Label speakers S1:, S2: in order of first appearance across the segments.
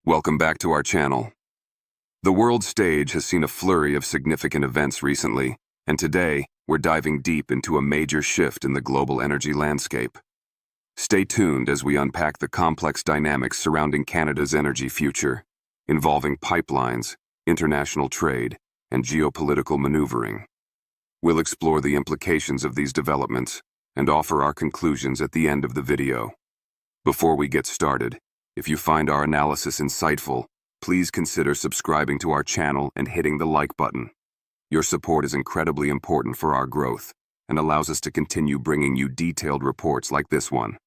S1: Welcome back to our channel. The world stage has seen a flurry of significant events recently, and today we're diving deep into a major shift in the global energy landscape. Stay tuned as we unpack the complex dynamics surrounding Canada's energy future, involving pipelines, international trade, and geopolitical maneuvering. We'll explore the implications of these developments and offer our conclusions at the end of the video. Before we get started, if you find our analysis insightful, please consider subscribing to our channel and hitting the like button. Your support is incredibly important for our growth and allows us to continue bringing you detailed reports like this one.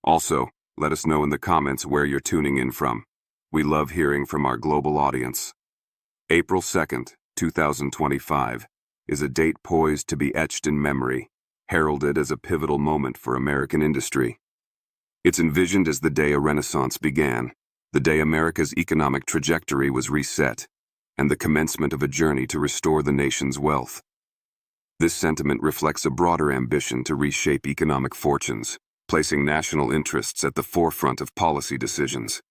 S1: Also, let us know in the comments where you're tuning in from. We love hearing from our global audience. April 2nd, 2025 is a date poised to be etched in memory, heralded as a pivotal moment for American industry. It's envisioned as the day a renaissance began, the day America's economic trajectory was reset, and the commencement of a journey to restore the nation's wealth. This sentiment reflects a broader ambition to reshape economic fortunes, placing national interests at the forefront of policy decisions.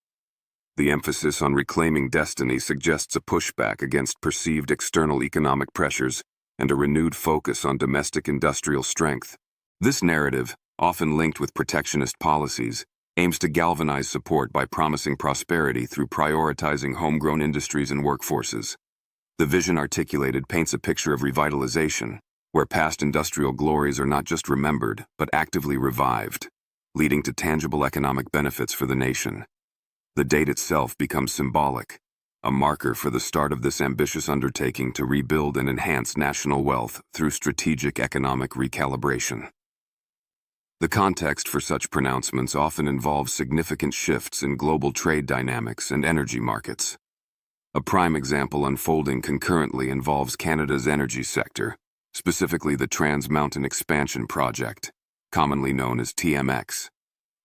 S1: The emphasis on reclaiming destiny suggests a pushback against perceived external economic pressures and a renewed focus on domestic industrial strength. This narrative, often linked with protectionist policies, aims to galvanize support by promising prosperity through prioritizing homegrown industries and workforces. The vision articulated paints a picture of revitalization, where past industrial glories are not just remembered, but actively revived, leading to tangible economic benefits for the nation. The date itself becomes symbolic, a marker for the start of this ambitious undertaking to rebuild and enhance national wealth through strategic economic recalibration. The context for such pronouncements often involves significant shifts in global trade dynamics and energy markets. A prime example unfolding concurrently involves Canada's energy sector, specifically the Trans Mountain Expansion Project, commonly known as TMX.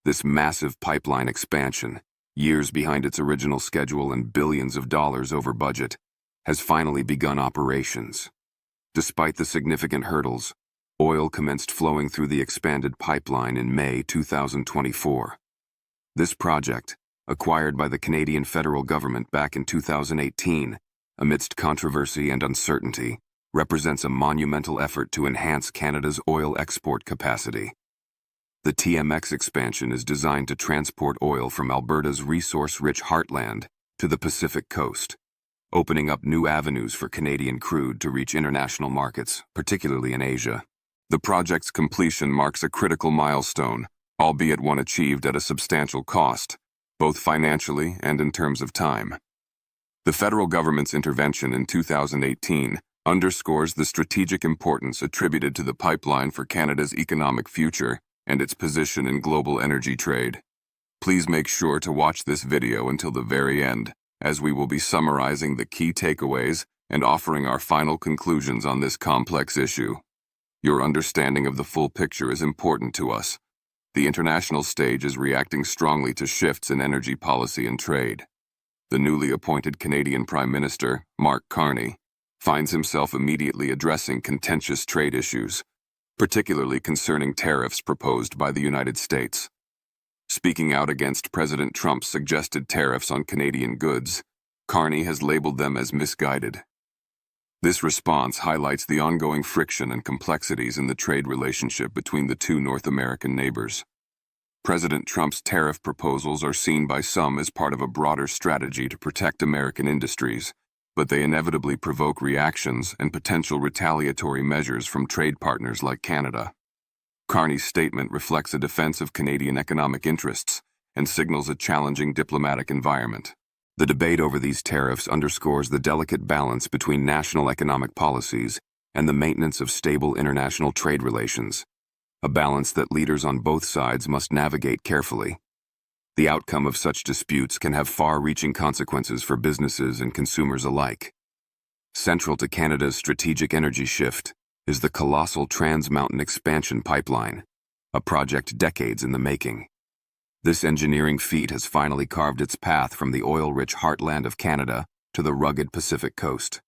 S1: This massive pipeline expansion, years behind its original schedule and billions of dollars over budget, has finally begun operations. Despite the significant hurdles, oil commenced flowing through the expanded pipeline in May 2024. This project, acquired by the Canadian federal government back in 2018, amidst controversy and uncertainty, represents a monumental effort to enhance Canada's oil export capacity. The TMX expansion is designed to transport oil from Alberta's resource-rich heartland to the Pacific coast, opening up new avenues for Canadian crude to reach international markets, particularly in Asia. The project's completion marks a critical milestone, albeit one achieved at a substantial cost, both financially and in terms of time. The federal government's intervention in 2018 underscores the strategic importance attributed to the pipeline for Canada's economic future and its position in global energy trade. Please make sure to watch this video until the very end, as we will be summarizing the key takeaways and offering our final conclusions on this complex issue. Your understanding of the full picture is important to us. The international stage is reacting strongly to shifts in energy policy and trade. The newly appointed Canadian Prime Minister, Mark Carney, finds himself immediately addressing contentious trade issues, particularly concerning tariffs proposed by the United States. Speaking out against President Trump's suggested tariffs on Canadian goods, Carney has labeled them as misguided. This response highlights the ongoing friction and complexities in the trade relationship between the two North American neighbors. President Trump's tariff proposals are seen by some as part of a broader strategy to protect American industries, but they inevitably provoke reactions and potential retaliatory measures from trade partners like Canada. Carney's statement reflects a defense of Canadian economic interests and signals a challenging diplomatic environment. The debate over these tariffs underscores the delicate balance between national economic policies and the maintenance of stable international trade relations, a balance that leaders on both sides must navigate carefully. The outcome of such disputes can have far-reaching consequences for businesses and consumers alike. Central to Canada's strategic energy shift is the colossal Trans Mountain Expansion Pipeline, a project decades in the making. This engineering feat has finally carved its path from the oil-rich heartland of Canada to the rugged Pacific coast.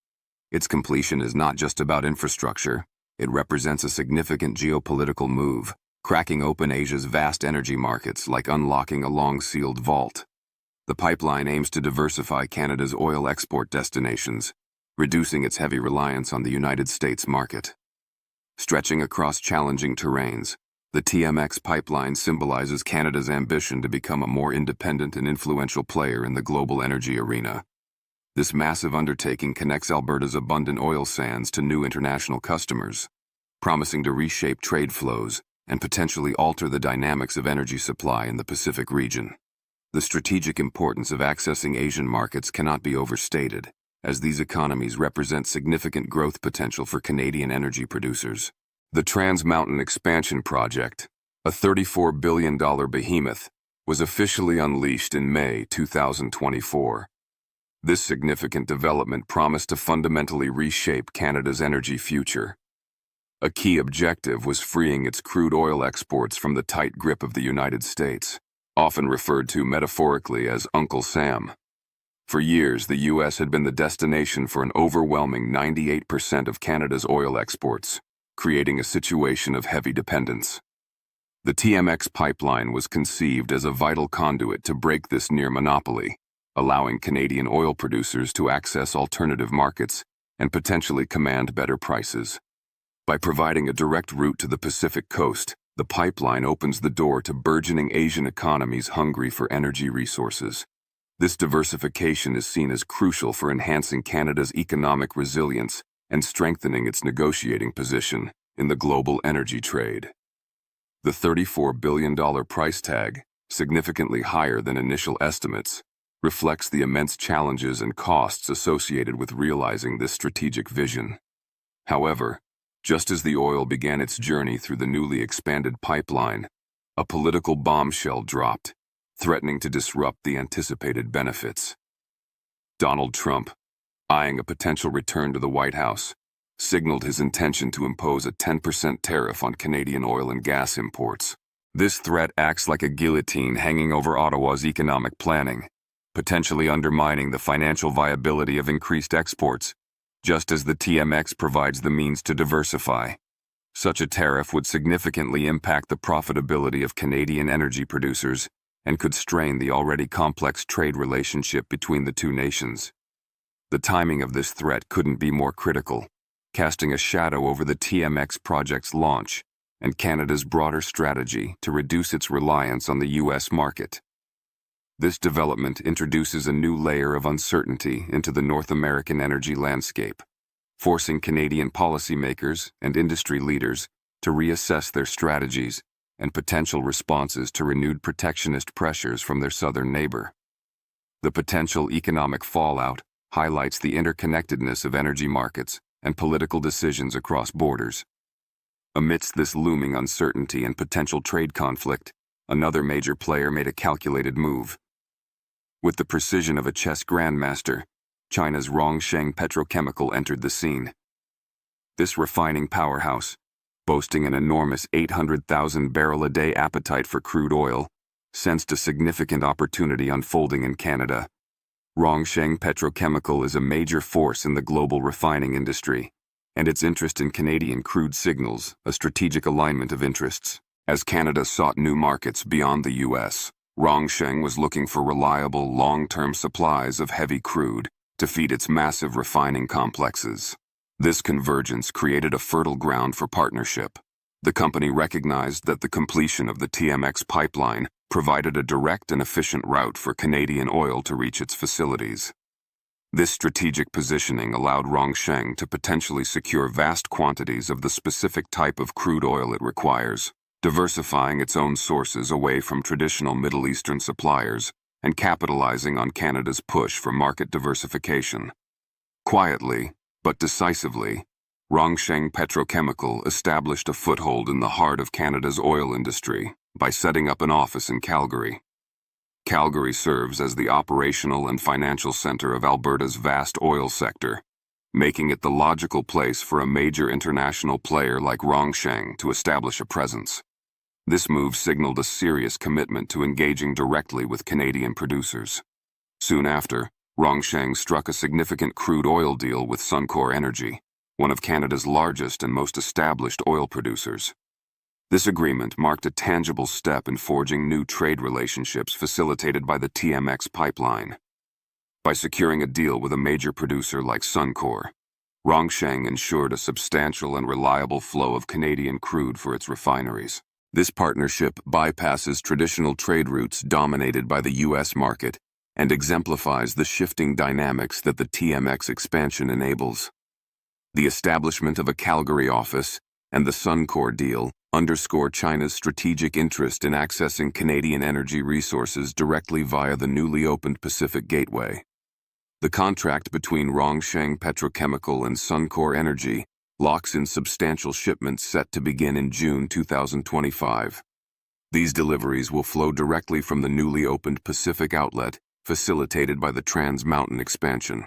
S1: Its completion is not just about infrastructure, it represents a significant geopolitical move, cracking open Asia's vast energy markets like unlocking a long-sealed vault. The pipeline aims to diversify Canada's oil export destinations, reducing its heavy reliance on the United States market. Stretching across challenging terrains, the TMX pipeline symbolizes Canada's ambition to become a more independent and influential player in the global energy arena. This massive undertaking connects Alberta's abundant oil sands to new international customers, promising to reshape trade flows and potentially alter the dynamics of energy supply in the Pacific region. The strategic importance of accessing Asian markets cannot be overstated, as these economies represent significant growth potential for Canadian energy producers. The Trans Mountain Expansion Project, a $34 billion behemoth, was officially unleashed in May 2024. This significant development promised to fundamentally reshape Canada's energy future. A key objective was freeing its crude oil exports from the tight grip of the United States, often referred to metaphorically as Uncle Sam. For years, the U.S. had been the destination for an overwhelming 98% of Canada's oil exports, creating a situation of heavy dependence. The TMX pipeline was conceived as a vital conduit to break this near monopoly, allowing Canadian oil producers to access alternative markets and potentially command better prices. By providing a direct route to the Pacific coast, the pipeline opens the door to burgeoning Asian economies hungry for energy resources. This diversification is seen as crucial for enhancing Canada's economic resilience and strengthening its negotiating position in the global energy trade. The $34 billion price tag, significantly higher than initial estimates, reflects the immense challenges and costs associated with realizing this strategic vision. However, just as the oil began its journey through the newly expanded pipeline, a political bombshell dropped, threatening to disrupt the anticipated benefits. Donald Trump, eyeing a potential return to the White House, signaled his intention to impose a 10% tariff on Canadian oil and gas imports. This threat acts like a guillotine hanging over Ottawa's economic planning, potentially undermining the financial viability of increased exports, just as the TMX provides the means to diversify. Such a tariff would significantly impact the profitability of Canadian energy producers and could strain the already complex trade relationship between the two nations. The timing of this threat couldn't be more critical, casting a shadow over the TMX project's launch and Canada's broader strategy to reduce its reliance on the U.S. market. This development introduces a new layer of uncertainty into the North American energy landscape, forcing Canadian policymakers and industry leaders to reassess their strategies and potential responses to renewed protectionist pressures from their southern neighbor. The potential economic fallout highlights the interconnectedness of energy markets and political decisions across borders. Amidst this looming uncertainty and potential trade conflict, another major player made a calculated move. With the precision of a chess grandmaster, China's Rongsheng Petrochemical entered the scene. This refining powerhouse, boasting an enormous 800,000-barrel-a-day appetite for crude oil, sensed a significant opportunity unfolding in Canada. Rongsheng Petrochemical is a major force in the global refining industry, and its interest in Canadian crude signals a strategic alignment of interests. As Canada sought new markets beyond the U.S., Rongsheng was looking for reliable, long-term supplies of heavy crude to feed its massive refining complexes. This convergence created a fertile ground for partnership. The company recognized that the completion of the TMX pipeline provided a direct and efficient route for Canadian oil to reach its facilities. This strategic positioning allowed Rongsheng to potentially secure vast quantities of the specific type of crude oil it requires, diversifying its own sources away from traditional Middle Eastern suppliers and capitalizing on Canada's push for market diversification. Quietly, but decisively, Rongsheng Petrochemical established a foothold in the heart of Canada's oil industry by setting up an office in Calgary. Calgary serves as the operational and financial center of Alberta's vast oil sector, making it the logical place for a major international player like Rongsheng to establish a presence. This move signaled a serious commitment to engaging directly with Canadian producers. Soon after, Rongsheng struck a significant crude oil deal with Suncor Energy, one of Canada's largest and most established oil producers. This agreement marked a tangible step in forging new trade relationships facilitated by the TMX pipeline. By securing a deal with a major producer like Suncor, Rongsheng ensured a substantial and reliable flow of Canadian crude for its refineries. This partnership bypasses traditional trade routes dominated by the U.S. market and exemplifies the shifting dynamics that the TMX expansion enables. The establishment of a Calgary office and the Suncor deal underscore China's strategic interest in accessing Canadian energy resources directly via the newly opened Pacific Gateway. The contract between Rongsheng Petrochemical and Suncor Energy locks in substantial shipments set to begin in June 2025. These deliveries will flow directly from the newly opened Pacific outlet, facilitated by the Trans Mountain expansion.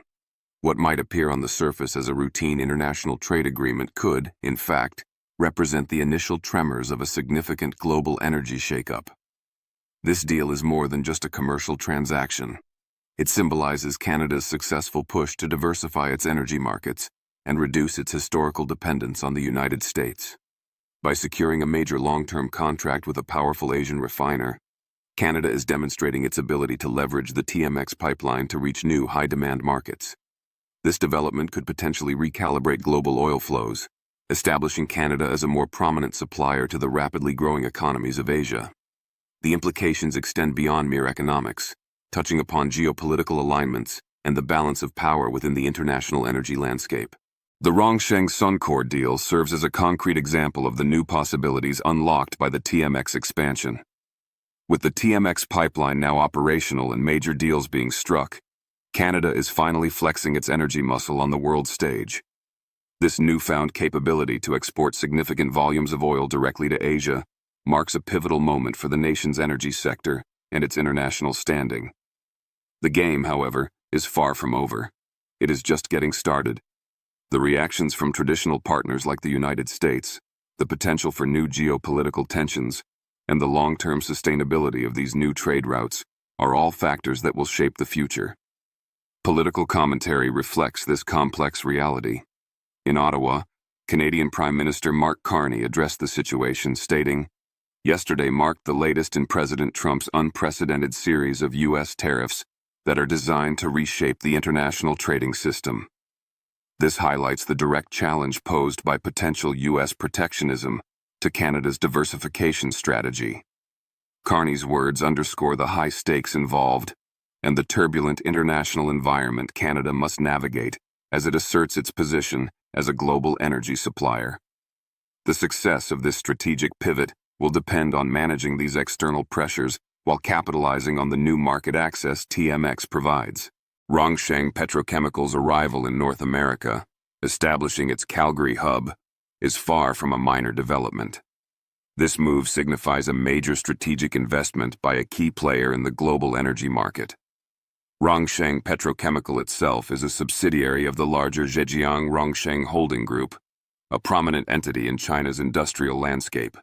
S1: What might appear on the surface as a routine international trade agreement could, in fact, represent the initial tremors of a significant global energy shakeup. This deal is more than just a commercial transaction. It symbolizes Canada's successful push to diversify its energy markets and reduce its historical dependence on the United States. By securing a major long-term contract with a powerful Asian refiner, Canada is demonstrating its ability to leverage the TMX pipeline to reach new high-demand markets. This development could potentially recalibrate global oil flows, establishing Canada as a more prominent supplier to the rapidly growing economies of Asia. The implications extend beyond mere economics, touching upon geopolitical alignments and the balance of power within the international energy landscape. The Rongsheng-Suncor deal serves as a concrete example of the new possibilities unlocked by the TMX expansion. With the TMX pipeline now operational and major deals being struck, Canada is finally flexing its energy muscle on the world stage. This newfound capability to export significant volumes of oil directly to Asia marks a pivotal moment for the nation's energy sector and its international standing. The game, however, is far from over. It is just getting started. The reactions from traditional partners like the United States, the potential for new geopolitical tensions, and the long-term sustainability of these new trade routes are all factors that will shape the future. Political commentary reflects this complex reality. In Ottawa, Canadian Prime Minister Mark Carney addressed the situation, stating, "Yesterday marked the latest in President Trump's unprecedented series of U.S. tariffs that are designed to reshape the international trading system. This highlights the direct challenge posed by potential U.S. protectionism to Canada's diversification strategy." Carney's words underscore the high stakes involved and the turbulent international environment Canada must navigate as it asserts its position as a global energy supplier. The success of this strategic pivot will depend on managing these external pressures while capitalizing on the new market access TMX provides. Rongsheng Petrochemical's arrival in North America, establishing its Calgary hub, is far from a minor development. This move signifies a major strategic investment by a key player in the global energy market. Rongsheng Petrochemical itself is a subsidiary of the larger Zhejiang Rongsheng Holding Group, a prominent entity in China's industrial landscape.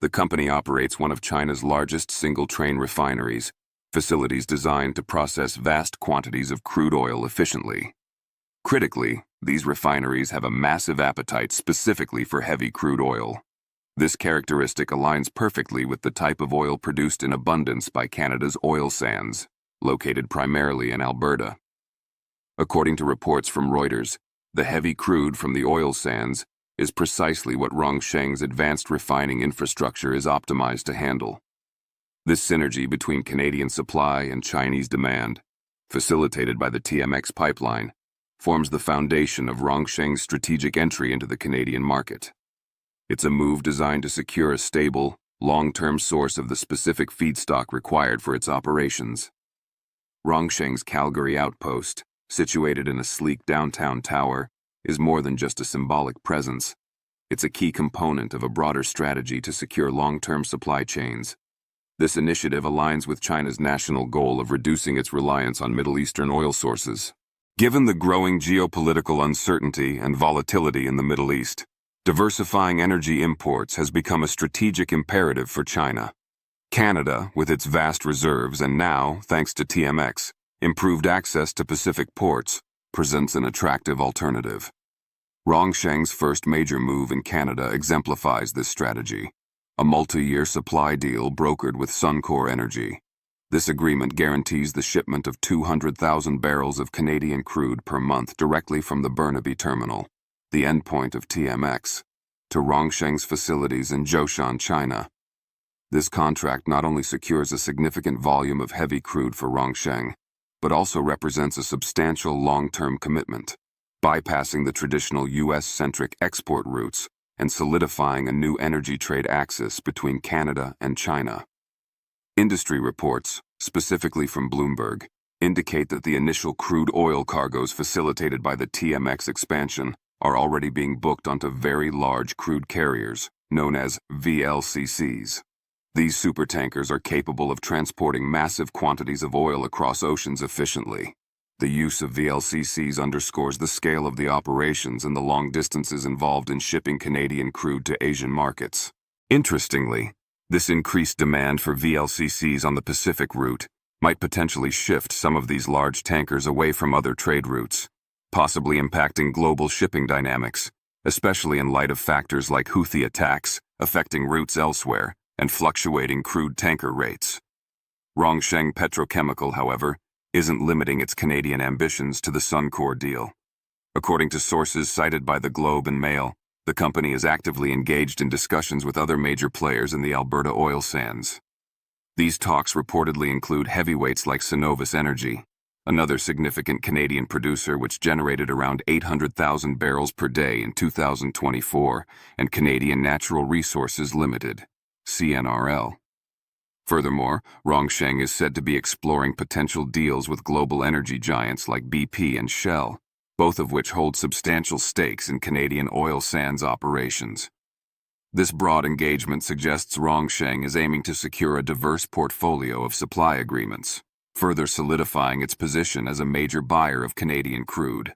S1: The company operates one of China's largest single-train refineries, facilities designed to process vast quantities of crude oil efficiently. Critically, these refineries have a massive appetite specifically for heavy crude oil. This characteristic aligns perfectly with the type of oil produced in abundance by Canada's oil sands, located primarily in Alberta. According to reports from Reuters, the heavy crude from the oil sands is precisely what Rongsheng's advanced refining infrastructure is optimized to handle. This synergy between Canadian supply and Chinese demand, facilitated by the TMX pipeline, forms the foundation of Rongsheng's strategic entry into the Canadian market. It's a move designed to secure a stable, long-term source of the specific feedstock required for its operations. Rongsheng's Calgary outpost, situated in a sleek downtown tower, is more than just a symbolic presence. It's a key component of a broader strategy to secure long-term supply chains. This initiative aligns with China's national goal of reducing its reliance on Middle Eastern oil sources. Given the growing geopolitical uncertainty and volatility in the Middle East, diversifying energy imports has become a strategic imperative for China. Canada, with its vast reserves and now, thanks to TMX, improved access to Pacific ports, presents an attractive alternative. Rongsheng's first major move in Canada exemplifies this strategy. a multi-year supply deal brokered with Suncor Energy. This agreement guarantees the shipment of 200,000 barrels of Canadian crude per month directly from the Burnaby terminal, the endpoint of TMX, to Rongsheng's facilities in Zhoushan, China. This contract not only secures a significant volume of heavy crude for Rongsheng, but also represents a substantial long-term commitment, bypassing the traditional U.S.-centric export routes and solidifying a new energy trade axis between Canada and China. Industry reports, specifically from Bloomberg, indicate that the initial crude oil cargoes facilitated by the TMX expansion are already being booked onto very large crude carriers, known as VLCCs. These supertankers are capable of transporting massive quantities of oil across oceans efficiently. The use of VLCCs underscores the scale of the operations and the long distances involved in shipping Canadian crude to Asian markets. Interestingly, this increased demand for VLCCs on the Pacific route might potentially shift some of these large tankers away from other trade routes, possibly impacting global shipping dynamics, especially in light of factors like Houthi attacks affecting routes elsewhere and fluctuating crude tanker rates. Rongsheng Petrochemical, however, isn't limiting its Canadian ambitions to the Suncor deal. According to sources cited by the Globe and Mail, the company is actively engaged in discussions with other major players in the Alberta oil sands. These talks reportedly include heavyweights like Cenovus Energy, another significant Canadian producer which generated around 800,000 barrels per day in 2024, and Canadian Natural Resources Limited, CNRL. Furthermore, Rongsheng is said to be exploring potential deals with global energy giants like BP and Shell, both of which hold substantial stakes in Canadian oil sands operations. This broad engagement suggests Rongsheng is aiming to secure a diverse portfolio of supply agreements, further solidifying its position as a major buyer of Canadian crude.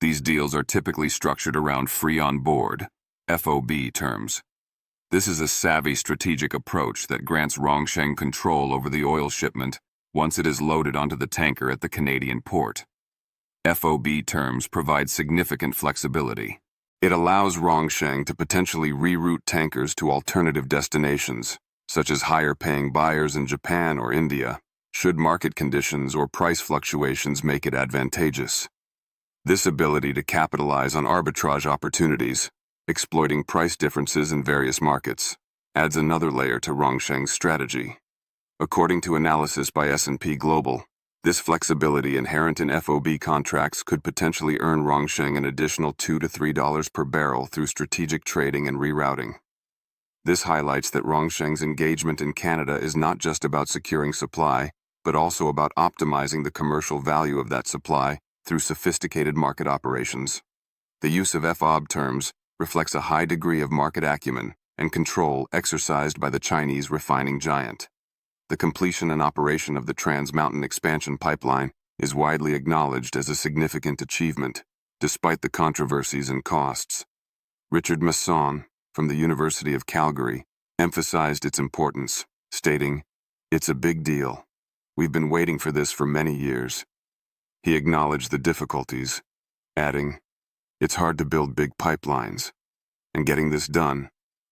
S1: These deals are typically structured around free on board, FOB terms. This is a savvy strategic approach that grants Rongsheng control over the oil shipment once it is loaded onto the tanker at the Canadian port. FOB terms provide significant flexibility. It allows Rongsheng to potentially reroute tankers to alternative destinations, such as higher-paying buyers in Japan or India, should market conditions or price fluctuations make it advantageous. This ability to capitalize on arbitrage opportunities, exploiting price differences in various markets, adds another layer to Rongsheng's strategy. According to analysis by S&P Global, this flexibility inherent in FOB contracts could potentially earn Rongsheng an additional $2 to $3 per barrel through strategic trading and rerouting. This highlights that Rongsheng's engagement in Canada is not just about securing supply, but also about optimizing the commercial value of that supply through sophisticated market operations. The use of FOB terms reflects a high degree of market acumen and control exercised by the Chinese refining giant. The completion and operation of the Trans Mountain Expansion Pipeline is widely acknowledged as a significant achievement, despite the controversies and costs. Richard Masson, from the University of Calgary, emphasized its importance, stating, "It's a big deal. We've been waiting for this for many years." He acknowledged the difficulties, adding, "It's hard to build big pipelines, and getting this done,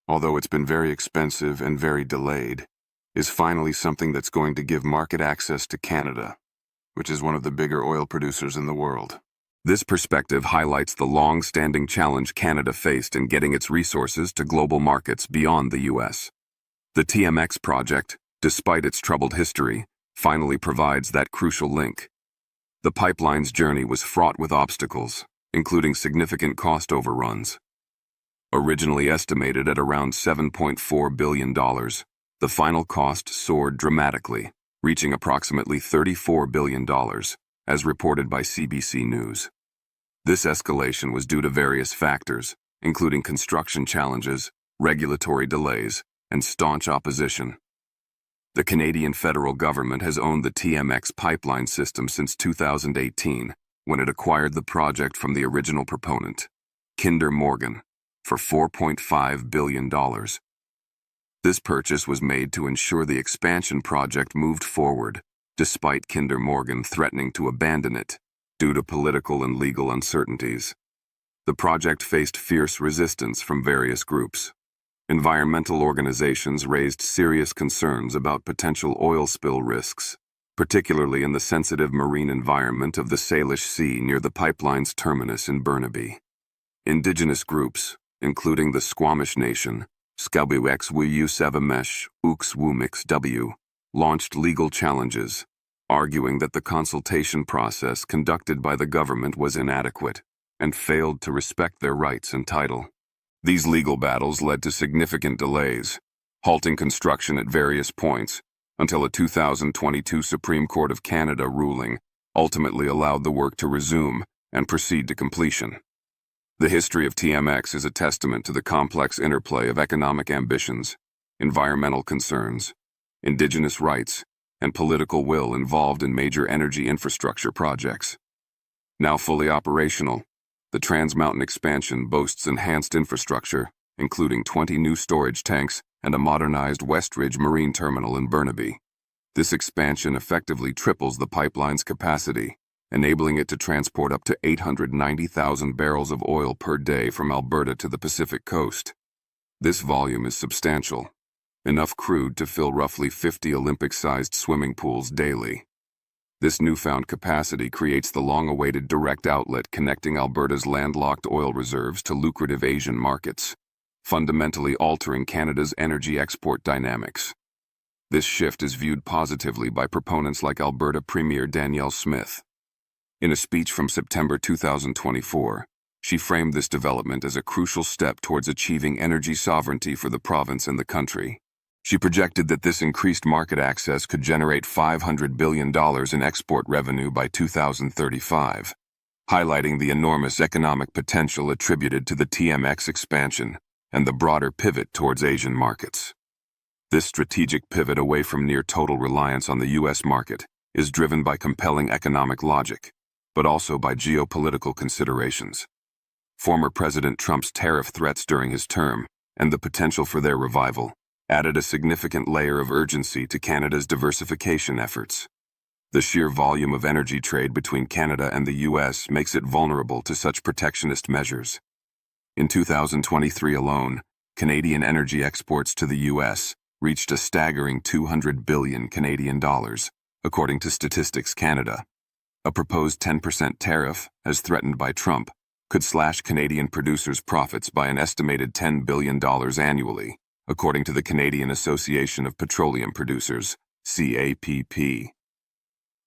S1: although it's been very expensive and very delayed, is finally something that's going to give market access to Canada, which is one of the bigger oil producers in the world." This perspective highlights the long-standing challenge Canada faced in getting its resources to global markets beyond the U.S. The TMX project, despite its troubled history, finally provides that crucial link. The pipeline's journey was fraught with obstacles, including significant cost overruns. Originally estimated at around $7.4 billion, the final cost soared dramatically, reaching approximately $34 billion, as reported by CBC News. This escalation was due to various factors, including construction challenges, regulatory delays, and staunch opposition. The Canadian federal government has owned the TMX pipeline system since 2018, when it acquired the project from the original proponent, Kinder Morgan, for $4.5 billion. This purchase was made to ensure the expansion project moved forward, despite Kinder Morgan threatening to abandon it due to political and legal uncertainties. The project faced fierce resistance from various groups. Environmental organizations raised serious concerns about potential oil spill risks, particularly in the sensitive marine environment of the Salish Sea near the pipeline's terminus in Burnaby. Indigenous groups, including the Squamish Nation, Skabiwexwuyu Uxwumixw, launched legal challenges, arguing that the consultation process conducted by the government was inadequate and failed to respect their rights and title. These legal battles led to significant delays, halting construction at various points, until a 2022 Supreme Court of Canada ruling ultimately allowed the work to resume and proceed to completion. The history of TMX is a testament to the complex interplay of economic ambitions, environmental concerns, Indigenous rights, and political will involved in major energy infrastructure projects. Now fully operational, the Trans Mountain expansion boasts enhanced infrastructure, including 20 new storage tanks and a modernized Westridge Marine Terminal in Burnaby. This expansion effectively triples the pipeline's capacity, enabling it to transport up to 890,000 barrels of oil per day from Alberta to the Pacific coast. This volume is substantial, enough crude to fill roughly 50 Olympic-sized swimming pools daily. This newfound capacity creates the long-awaited direct outlet connecting Alberta's landlocked oil reserves to lucrative Asian markets, fundamentally altering Canada's energy export dynamics. This shift is viewed positively by proponents like Alberta Premier Danielle Smith. In a speech from September 2024, she framed this development as a crucial step towards achieving energy sovereignty for the province and the country. She projected that this increased market access could generate $500 billion in export revenue by 2035, highlighting the enormous economic potential attributed to the TMX expansion and the broader pivot towards Asian markets. This strategic pivot away from near-total reliance on the U.S. market is driven by compelling economic logic, but also by geopolitical considerations. Former President Trump's tariff threats during his term, and the potential for their revival, added a significant layer of urgency to Canada's diversification efforts. The sheer volume of energy trade between Canada and the U.S. makes it vulnerable to such protectionist measures. In 2023 alone, Canadian energy exports to the U.S. reached a staggering 200 billion Canadian dollars, according to Statistics Canada. A proposed 10% tariff, as threatened by Trump, could slash Canadian producers' profits by an estimated $10 billion annually, according to the Canadian Association of Petroleum Producers, CAPP.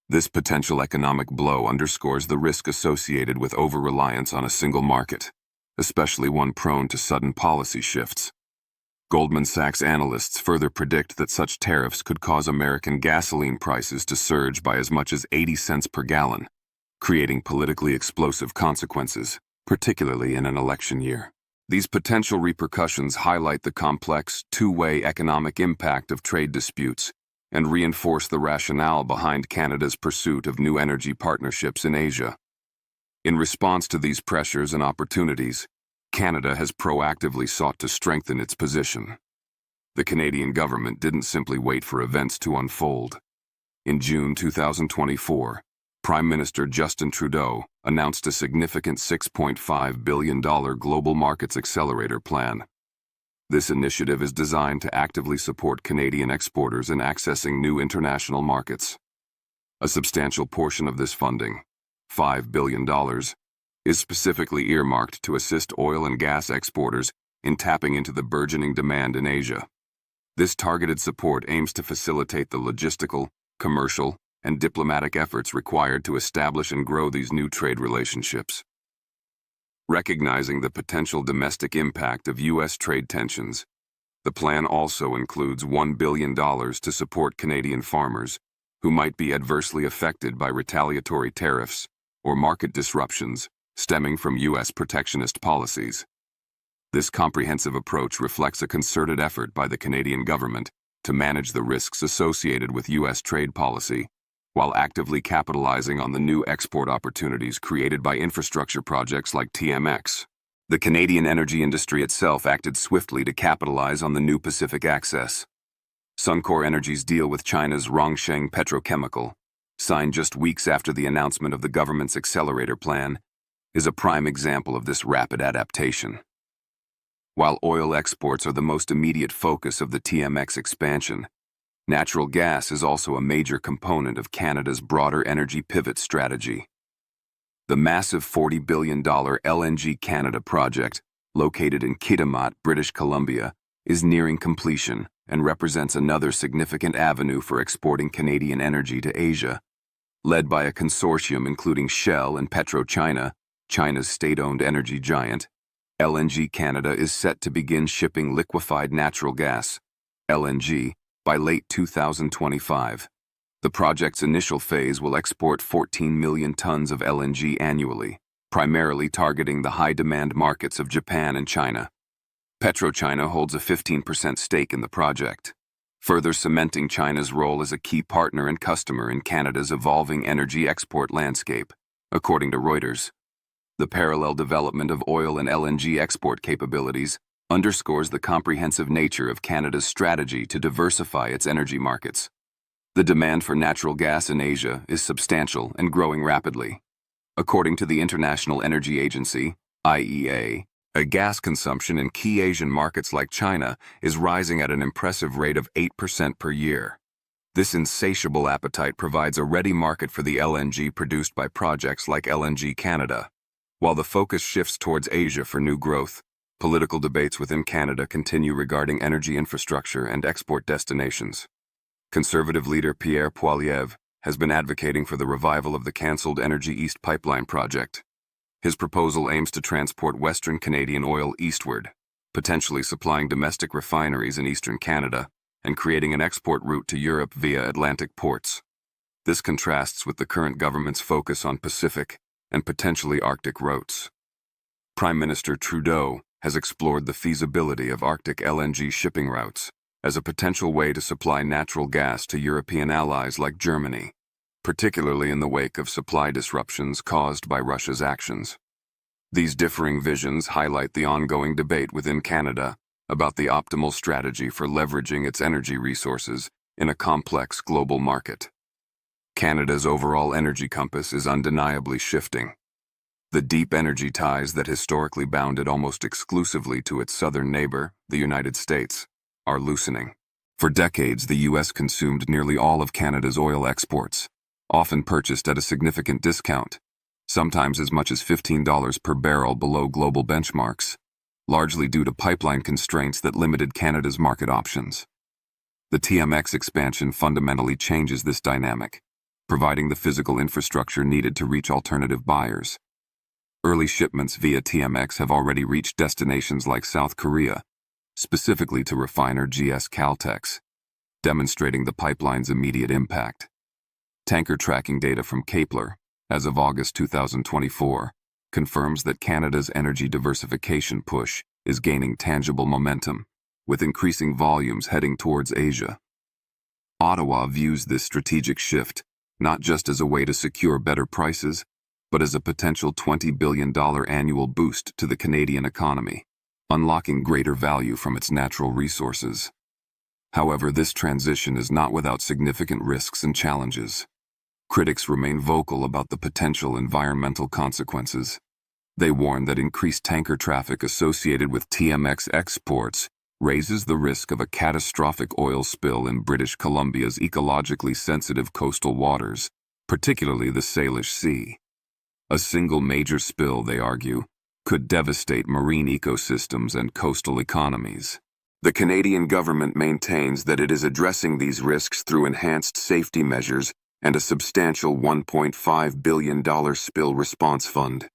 S1: This potential economic blow underscores the risk associated with over-reliance on a single market, especially one prone to sudden policy shifts. Goldman Sachs analysts further predict that such tariffs could cause American gasoline prices to surge by as much as 80 cents per gallon, creating politically explosive consequences, particularly in an election year. These potential repercussions highlight the complex, two-way economic impact of trade disputes and reinforce the rationale behind Canada's pursuit of new energy partnerships in Asia. In response to these pressures and opportunities, Canada has proactively sought to strengthen its position. The Canadian government didn't simply wait for events to unfold. In June 2024, Prime Minister Justin Trudeau announced a significant $6.5 billion Global Markets Accelerator plan. This initiative is designed to actively support Canadian exporters in accessing new international markets. A substantial portion of this funding, $5 billion, is specifically earmarked to assist oil and gas exporters in tapping into the burgeoning demand in Asia. This targeted support aims to facilitate the logistical, commercial, and diplomatic efforts required to establish and grow these new trade relationships. Recognizing the potential domestic impact of U.S. trade tensions, the plan also includes $1 billion to support Canadian farmers who might be adversely affected by retaliatory tariffs or market disruptions stemming from U.S. protectionist policies. This comprehensive approach reflects a concerted effort by the Canadian government to manage the risks associated with U.S. trade policy, while actively capitalizing on the new export opportunities created by infrastructure projects like TMX. The Canadian energy industry itself acted swiftly to capitalize on the new Pacific access. Suncor Energy's deal with China's Rongsheng Petrochemical, signed just weeks after the announcement of the government's accelerator plan, is a prime example of this rapid adaptation. While oil exports are the most immediate focus of the TMX expansion, natural gas is also a major component of Canada's broader energy pivot strategy. The massive $40 billion LNG Canada project, located in Kitimat, British Columbia, is nearing completion and represents another significant avenue for exporting Canadian energy to Asia. Led by a consortium including Shell and PetroChina, China's state-owned energy giant, LNG Canada is set to begin shipping liquefied natural gas, LNG, by late 2025. The project's initial phase will export 14 million tons of LNG annually, primarily targeting the high-demand markets of Japan and China. PetroChina holds a 15% stake in the project, further cementing China's role as a key partner and customer in Canada's evolving energy export landscape, according to Reuters. The parallel development of oil and LNG export capabilities underscores the comprehensive nature of Canada's strategy to diversify its energy markets. The demand for natural gas in Asia is substantial and growing rapidly. According to the International Energy Agency, IEA, gas consumption in key Asian markets like China is rising at an impressive rate of 8% per year. This insatiable appetite provides a ready market for the LNG produced by projects like LNG Canada. While the focus shifts towards Asia for new growth, political debates within Canada continue regarding energy infrastructure and export destinations. Conservative leader Pierre Poilievre has been advocating for the revival of the cancelled Energy East pipeline project. His proposal aims to transport Western Canadian oil eastward, potentially supplying domestic refineries in eastern Canada and creating an export route to Europe via Atlantic ports. This contrasts with the current government's focus on Pacific and potentially Arctic routes. Prime Minister Trudeau has explored the feasibility of Arctic LNG shipping routes as a potential way to supply natural gas to European allies like Germany, particularly in the wake of supply disruptions caused by Russia's actions. These differing visions highlight the ongoing debate within Canada about the optimal strategy for leveraging its energy resources in a complex global market. Canada's overall energy compass is undeniably shifting. The deep energy ties that historically bound it almost exclusively to its southern neighbor, the United States, are loosening. For decades, the U.S. consumed nearly all of Canada's oil exports, often purchased at a significant discount, sometimes as much as $15 per barrel below global benchmarks, largely due to pipeline constraints that limited Canada's market options. The TMX expansion fundamentally changes this dynamic, providing the physical infrastructure needed to reach alternative buyers. Early shipments via TMX have already reached destinations like South Korea, specifically to refiner GS Caltex, demonstrating the pipeline's immediate impact. Tanker tracking data from Kepler, as of August 2024, confirms that Canada's energy diversification push is gaining tangible momentum, with increasing volumes heading towards Asia. Ottawa views this strategic shift not just as a way to secure better prices, but as a potential $20 billion annual boost to the Canadian economy, unlocking greater value from its natural resources. However, this transition is not without significant risks and challenges. Critics remain vocal about the potential environmental consequences. They warn that increased tanker traffic associated with TMX exports raises the risk of a catastrophic oil spill in British Columbia's ecologically sensitive coastal waters, particularly the Salish Sea. A single major spill, they argue, could devastate marine ecosystems and coastal economies. The Canadian government maintains that it is addressing these risks through enhanced safety measures and a substantial $1.5 billion spill response fund.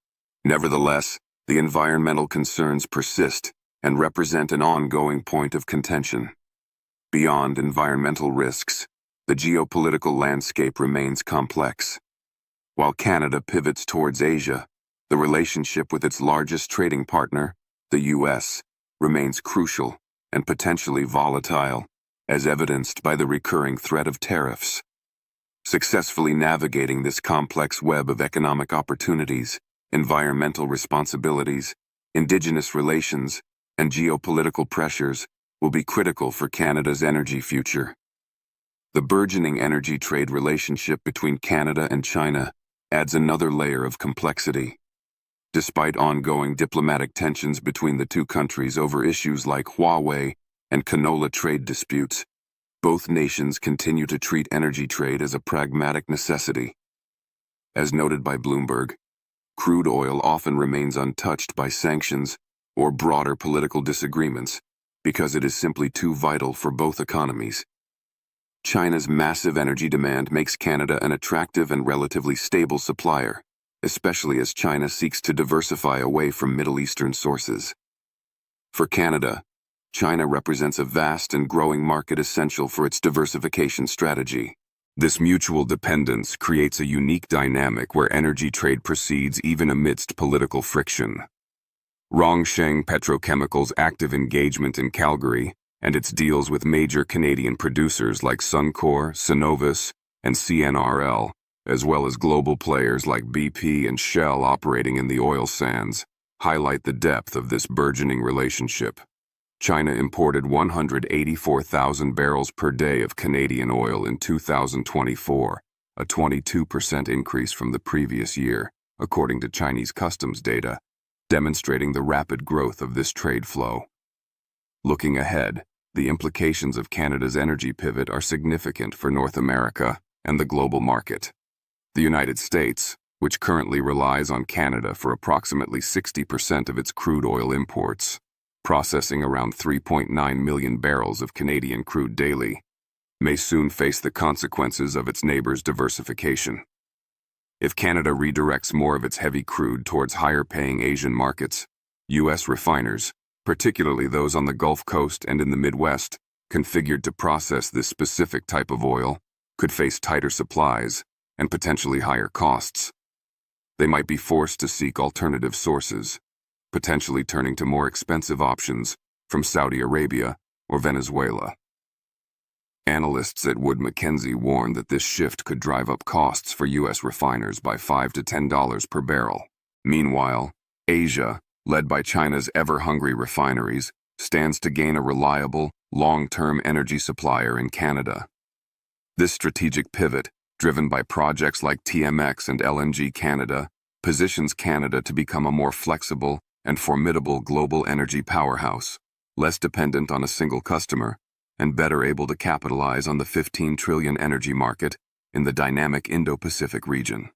S1: Nevertheless, the environmental concerns persist and represent an ongoing point of contention. Beyond environmental risks, the geopolitical landscape remains complex. While Canada pivots towards Asia, the relationship with its largest trading partner, the U.S., remains crucial and potentially volatile, as evidenced by the recurring threat of tariffs. Successfully navigating this complex web of economic opportunities, environmental responsibilities, Indigenous relations, and geopolitical pressures will be critical for Canada's energy future. The burgeoning energy trade relationship between Canada and China adds another layer of complexity. Despite ongoing diplomatic tensions between the two countries over issues like Huawei and canola trade disputes, both nations continue to treat energy trade as a pragmatic necessity. As noted by Bloomberg, crude oil often remains untouched by sanctions or broader political disagreements because it is simply too vital for both economies. China's massive energy demand makes Canada an attractive and relatively stable supplier, especially as China seeks to diversify away from Middle Eastern sources. For Canada, China represents a vast and growing market essential for its diversification strategy. This mutual dependence creates a unique dynamic where energy trade proceeds even amidst political friction. Rongsheng Petrochemical's active engagement in Calgary and its deals with major Canadian producers like Suncor, Cenovus, and CNRL, as well as global players like BP and Shell operating in the oil sands, highlight the depth of this burgeoning relationship. China imported 184,000 barrels per day of Canadian oil in 2024, a 22% increase from the previous year, according to Chinese customs data, demonstrating the rapid growth of this trade flow. Looking ahead, the implications of Canada's energy pivot are significant for North America and the global market. The United States, which currently relies on Canada for approximately 60% of its crude oil imports, processing around 3.9 million barrels of Canadian crude daily, may soon face the consequences of its neighbors' diversification. If Canada redirects more of its heavy crude towards higher-paying Asian markets, U.S. refiners, particularly those on the Gulf Coast and in the Midwest, configured to process this specific type of oil, could face tighter supplies and potentially higher costs. They might be forced to seek alternative sources, potentially turning to more expensive options from Saudi Arabia or Venezuela. Analysts at Wood Mackenzie warn that this shift could drive up costs for U.S. refiners by $5 to $10 per barrel. Meanwhile, Asia, led by China's ever-hungry refineries, stands to gain a reliable, long-term energy supplier in Canada. This strategic pivot, driven by projects like TMX and LNG Canada, positions Canada to become a more flexible and formidable global energy powerhouse, less dependent on a single customer, and better able to capitalize on the $15 trillion energy market in the dynamic Indo-Pacific region.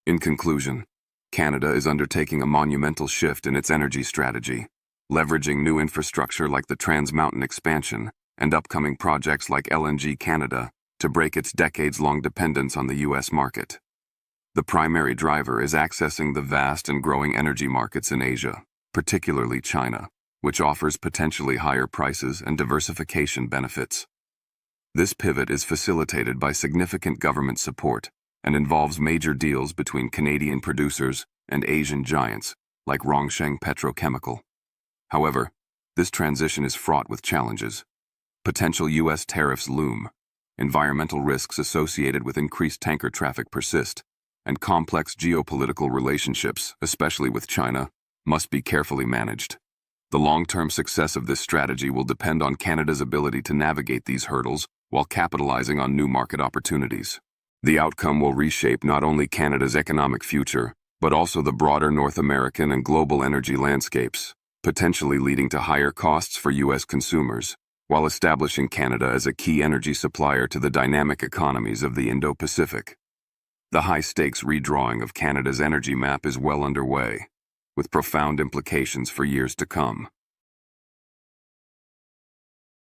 S1: In conclusion, Canada is undertaking a monumental shift in its energy strategy, leveraging new infrastructure like the Trans Mountain expansion and upcoming projects like LNG Canada to break its decades-long dependence on the U.S. market. The primary driver is accessing the vast and growing energy markets in Asia, particularly China, which offers potentially higher prices and diversification benefits. This pivot is facilitated by significant government support and involves major deals between Canadian producers and Asian giants like Rongsheng Petrochemical. However, this transition is fraught with challenges. Potential U.S. tariffs loom, environmental risks associated with increased tanker traffic persist, and complex geopolitical relationships, especially with China, must be carefully managed. The long-term success of this strategy will depend on Canada's ability to navigate these hurdles while capitalizing on new market opportunities. The outcome will reshape not only Canada's economic future, but also the broader North American and global energy landscapes, potentially leading to higher costs for U.S. consumers, while establishing Canada as a key energy supplier to the dynamic economies of the Indo-Pacific. The high-stakes redrawing of Canada's energy map is well underway, with profound implications for years to come.